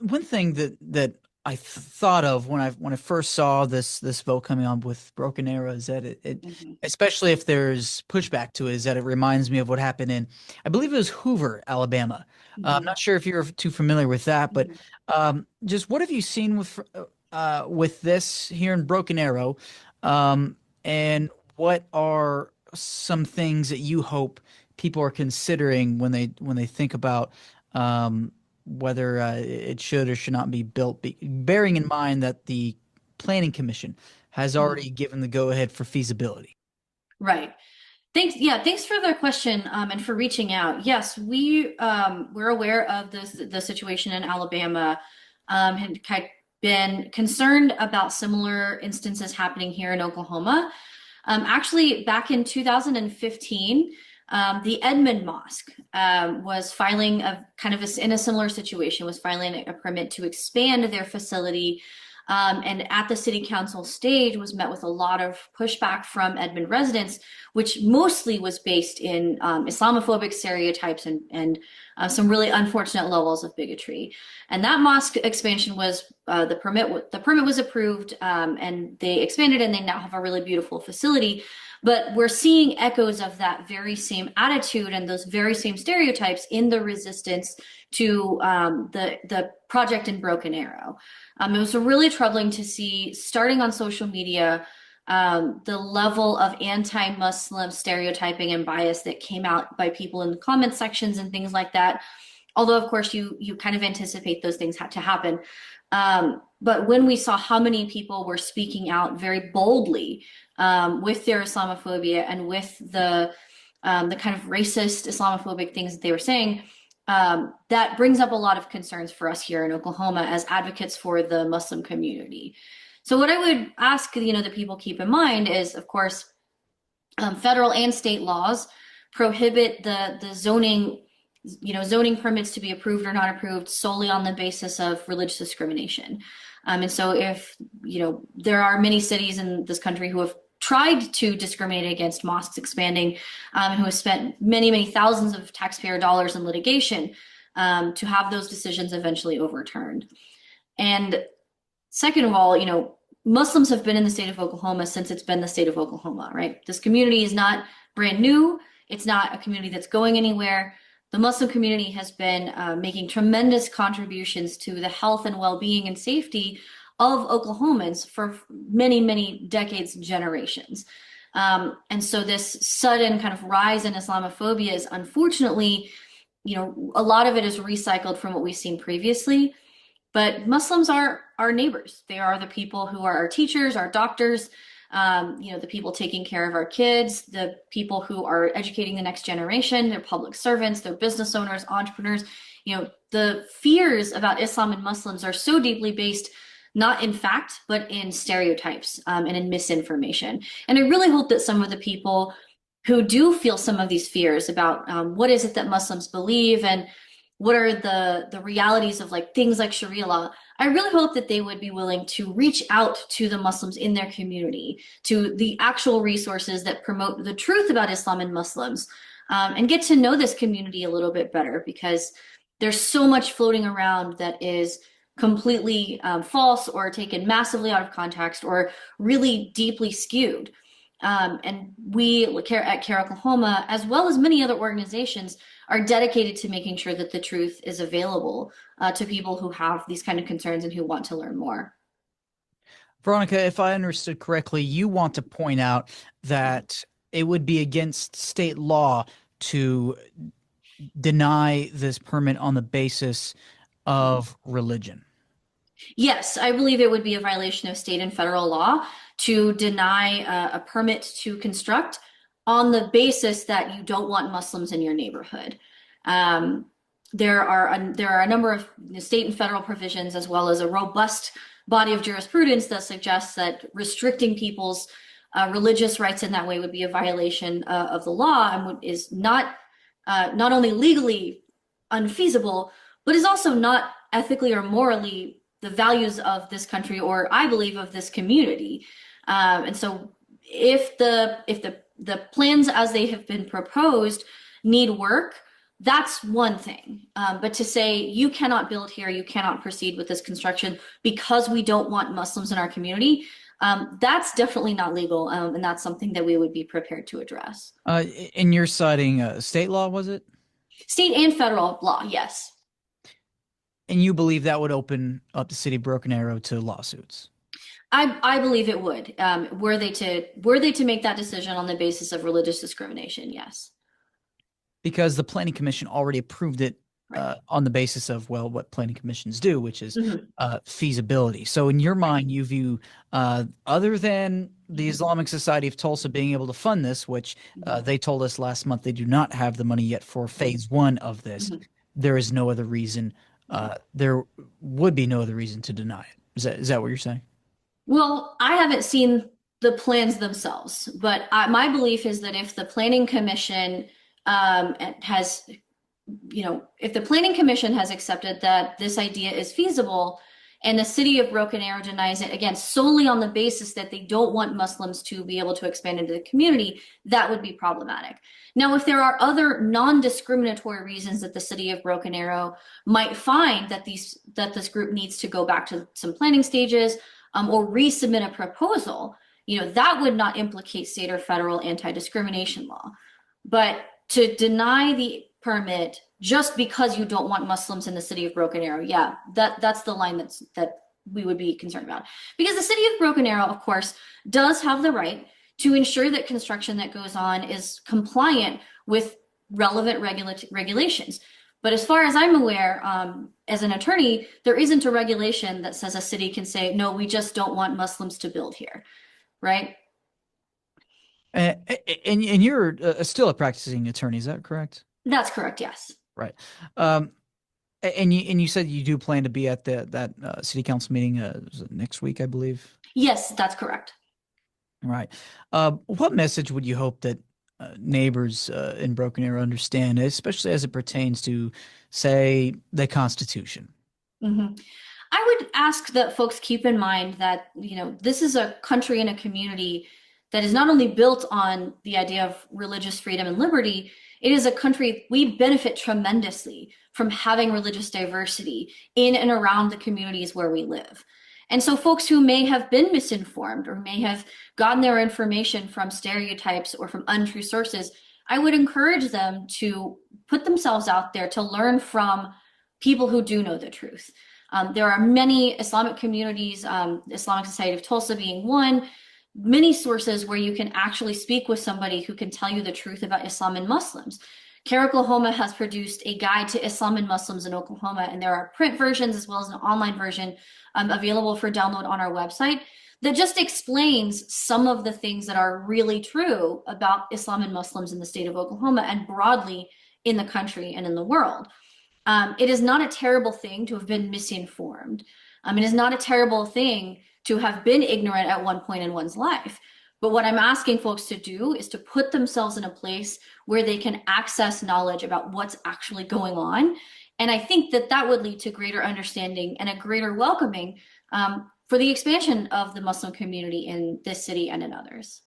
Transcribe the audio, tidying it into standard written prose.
one thing that I thought of when I first saw this vote coming on with Broken Arrow is that it Mhm. especially if there's pushback to it, is that it reminds me of what happened in, I believe it was Hoover, Alabama. I'm Mhm. not sure if you're too familiar with that, but Mhm. just what have you seen with this here in Broken Arrow, and what are some things that you hope people are considering when they think about whether it should or should not be built, bearing in mind that the Planning Commission has Mhm. already given the go-ahead for feasibility. Right. Thanks. Yeah, thanks for the question, and for reaching out. Yes, we're aware of the situation in Alabama, and kind of been concerned about similar instances happening here in Oklahoma. Actually, back in 2015, the Edmond Mosque was filing a kind of in a similar situation, was filing a permit to expand their facility. And at the city council stage was met with a lot of pushback from Edmond residents, which mostly was based in Islamophobic stereotypes and some really unfortunate levels of bigotry. And that mosque expansion was the permit was approved, and they expanded and they now have a really beautiful facility. But we're seeing echoes of that very same attitude and those very same stereotypes in the resistance to the project in Broken Arrow. It was really troubling to see, starting on social media, the level of anti-Muslim stereotyping and bias that came out by people in the comment sections and things like that. Although, of course, you kind of anticipate those things had to happen. But when we saw how many people were speaking out very boldly, with their Islamophobia and with the kind of racist Islamophobic things that they were saying, that brings up a lot of concerns for us here in Oklahoma as advocates for the Muslim community. So what I would ask, that people keep in mind is, of course, federal and state laws prohibit the zoning permits to be approved or not approved solely on the basis of religious discrimination. And so if, there are many cities in this country who have tried to discriminate against mosques expanding, who have spent many, many thousands of taxpayer dollars in litigation, to have those decisions eventually overturned. And second of all, Muslims have been in the state of Oklahoma since it's been the state of Oklahoma, right? This community is not brand new. It's not a community that's going anywhere. The Muslim community has been making tremendous contributions to the health and well-being and safety of Oklahomans for many, many decades and generations. And so this sudden kind of rise in Islamophobia is unfortunately, a lot of it is recycled from what we've seen previously. But Muslims are our neighbors. They are the people who are our teachers, our doctors, the people taking care of our kids, the people who are educating the next generation, they're public servants, they're business owners, entrepreneurs. The fears about Islam and Muslims are so deeply based not in fact, but in stereotypes, and in misinformation. And I really hope that some of the people who do feel some of these fears about what is it that Muslims believe and what are the realities of like things like Sharia law, I really hope that they would be willing to reach out to the Muslims in their community, to the actual resources that promote the truth about Islam and Muslims, and get to know this community a little bit better, because there's so much floating around that is completely false or taken massively out of context or really deeply skewed. And we at CAIR Oklahoma, as well as many other organizations, are dedicated to making sure that the truth is available to people who have these kind of concerns and who want to learn more. Veronica, if I understood correctly, you want to point out that it would be against state law to deny this permit on the basis of religion. Yes, I believe it would be a violation of state and federal law to deny a permit to construct on the basis that you don't want Muslims in your neighborhood. Um, there are a number of state and federal provisions, as well as a robust body of jurisprudence that suggests that restricting people's religious rights in that way would be a violation of the law and is not only legally unfeasible, but is also not ethically or morally the values of this country, or I believe of this community. And so if the plans as they have been proposed need work, That's one thing. But to say you cannot build here, you cannot proceed with this construction because we don't want Muslims in our community, that's definitely not legal. And that's something that we would be prepared to address. Uh, and you're citing state law, was it? State and federal law, yes. And you believe that would open up the city of Broken Arrow to lawsuits? I believe it would. Were they to make that decision on the basis of religious discrimination, yes. Because the planning commission already approved it Right. on the basis of, well, what planning commissions do, which is Mhm. feasibility. So in your Right. mind, you view, other than the Mhm. Islamic Society of Tulsa being able to fund this, which Mhm. they told us last month they do not have the money yet for phase one of this, Mhm. there is no other reason, Mhm. there would be no other reason to deny it. Is that what you're saying? Well, I haven't seen the plans themselves, but my belief is that if the planning commission has, if the planning commission has accepted that this idea is feasible and the city of Broken Arrow denies it, again, solely on the basis that they don't want Muslims to be able to expand into the community, that would be problematic. Now, if there are other non-discriminatory reasons that the city of Broken Arrow might find that this group needs to go back to some planning stages, or resubmit a proposal, that would not implicate state or federal anti-discrimination law. But to deny the permit just because you don't want Muslims in the city of Broken Arrow, yeah, that's the line that we would be concerned about. Because the city of Broken Arrow, of course, does have the right to ensure that construction that goes on is compliant with relevant regulations. But as far as I'm aware, as an attorney, there isn't a regulation that says a city can say, no, we just don't want Muslims to build here, right? And, and you're still a practicing attorney, is that correct? That's correct, yes. Right. Um, and you said you do plan to be at that city council meeting is it next week, I believe. Yes, that's correct. Right. What message would you hope that neighbors in Broken Arrow understand, especially as it pertains to, say, the Constitution? Mhm. I would ask that folks keep in mind that, this is a country and a community that is not only built on the idea of religious freedom and liberty, it is a country we benefit tremendously from having religious diversity in and around the communities where we live. And so folks who may have been misinformed or may have gotten their information from stereotypes or from untrue sources, I would encourage them to put themselves out there to learn from people who do know the truth. There are many Islamic communities, Islamic Society of Tulsa being one, many sources where you can actually speak with somebody who can tell you the truth about Islam and Muslims. CAIR Oklahoma has produced a guide to Islam and Muslims in Oklahoma, and there are print versions as well as an online version available for download on our website that just explains some of the things that are really true about Islam and Muslims in the state of Oklahoma and broadly in the country and in the world. It is not a terrible thing to have been misinformed. It is not a terrible thing to have been ignorant at one point in one's life. But what I'm asking folks to do is to put themselves in a place where they can access knowledge about what's actually going on. And I think that that would lead to greater understanding and a greater welcoming for the expansion of the Muslim community in this city and in others.